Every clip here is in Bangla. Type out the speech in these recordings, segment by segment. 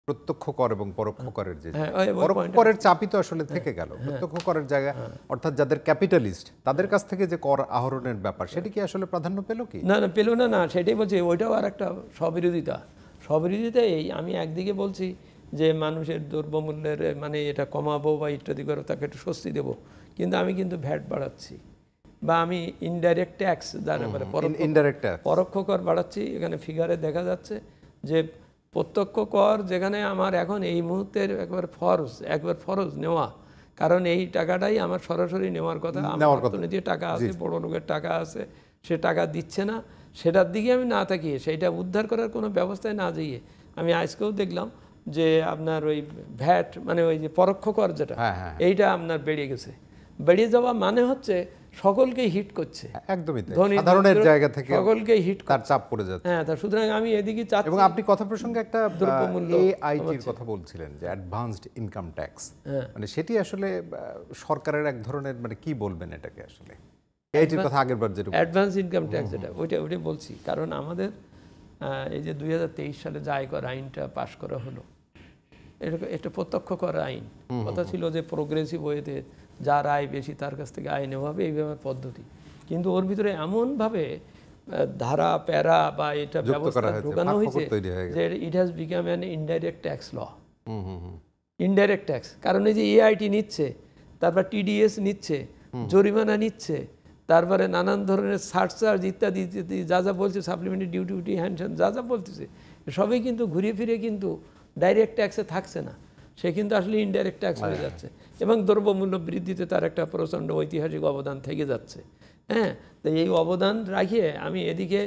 প্রত্যক্ষ কর এবং পরোক্ষ করের যে হ্যাঁ, ওই পরোক্ষ point করের চাপই তো আসলে থেকে গেল। প্রত্যক্ষ করের জায়গা অর্থাৎ যাদের ক্যাপিটালিস্ট তাদের কাছ থেকে যে কর আহরণের ব্যাপার সেটি কি আসলে প্রাধান্য পেল কি? না পেল না, সেটাই বলছি, ওইটাও আর একটা স্ববিরোধিতা। এই আমি একদিকে বলছি যে মানুষের দ্রব্যমূল্যের মানে এটা কমাবো বা ইত্যাদি করে তাকে একটু স্বস্তি দেবো, কিন্তু আমি কিন্তু ভ্যাট বাড়াচ্ছি বা আমি ইনডাইরেক্ট ট্যাক্স যার ব্যাপারে পরোক্ষ কর বাড়াচ্ছি। এখানে ফিগারে দেখা যাচ্ছে যে প্রত্যক্ষ কর যেখানে আমার এখন এই মুহূর্তের একবার ফরজ নেওয়া, কারণ এই টাকাটাই আমার সরাসরি নেওয়ার কথা। আমার অর্থনীতির টাকা আছে, বড় লোকের টাকা আছে, সে টাকা দিচ্ছে না, সেটার দিকে আমি না তাকিয়ে সেইটা উদ্ধার করার কোনো ব্যবস্থায় না যেয়ে আমি আজকেও দেখলাম যে আপনার ওই ভ্যাট মানে ওই যে পরোক্ষ কর যেটা এইটা আপনার বেড়ে গেছে। বেড়ে যাওয়া মানে হচ্ছে সকলকে হিট করছে, একদমই সাধারণের জায়গা থেকে সকলকে হিট তার চাপ পড়ে যাচ্ছে। হ্যাঁ, সুতরাং আমি এদিকে চাচ্ছি। এবং আপনি কথা প্রসঙ্গে একটা এআইটির কথা বলছিলেন যে অ্যাডভান্সড ইনকাম ট্যাক্স, মানে সেটি আসলে সরকারের এক ধরনের মানে কি বলবেন এটাকে আসলে? এআইটির কথা আগেরবার যেটা অ্যাডভান্স ইনকাম ট্যাক্স যেটা ওইটাই বলছি, কারণ আমাদের এই যে 2023 সালে যে আয়কর আইনটা পাশ করা হলো, এটা প্রত্যক্ষ কর আইন। কথা ছিল যে প্রোগ্রেসিভ ওয়েতে যার আয় বেশি তার কাছ থেকে আয় নেওয়া হবে, এইভাবে পদ্ধতি। কিন্তু ওর ভিতরে এমনভাবে ধারা প্যারা বা এটা ব্যবস্থা ঢোকানো হয়েছে যে it has become an indirect tax law. Indirect tax, কারণ এই যে এআইটি নিচ্ছে, তারপর টিডিএস নিচ্ছে, জরিমানা নিচ্ছে, তারপরে নানান ধরনের সারচার্জ ইত্যাদি যা বলছে, সাপ্লিমেন্টারি ডিউটি হ্যান্ড যা বলতেছে, সবই কিন্তু ঘুরিয়ে ফিরে কিন্তু ডাইরেক্ট ট্যাক্সে থাকছে না, সে কিন্তু আসলে ইনডাইরেক্ট ট্যাক্স হয়ে যাচ্ছে। এবং দ্রব্যমূল্য বৃদ্ধিতে তার একটা প্রচণ্ড ঐতিহাসিক অবদান থেকে যাচ্ছে। হ্যাঁ, তো এই অবদান রাখিয়ে আমি এদিকে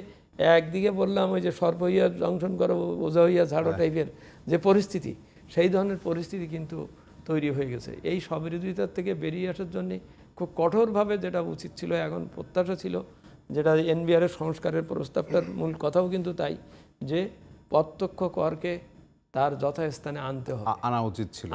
একদিকে বললাম ওই যে সর্প হইয়া জংশন করো, ওজা হইয়া ঝাড়ো টাইপের যে পরিস্থিতি, সেই ধরনের পরিস্থিতি কিন্তু তৈরি হয়ে গেছে। এই স্ববিরোধিতার থেকে বেরিয়ে আসার জন্যে খুব কঠোরভাবে যেটা উচিত ছিল, এখন প্রত্যাশা ছিল যেটা এনবিআরের সংস্কারের প্রস্তাবটার মূল কথাও কিন্তু তাই, যে প্রত্যক্ষ করকে তার যথাস্থানে আনতে হবে, আনা উচিত ছিল।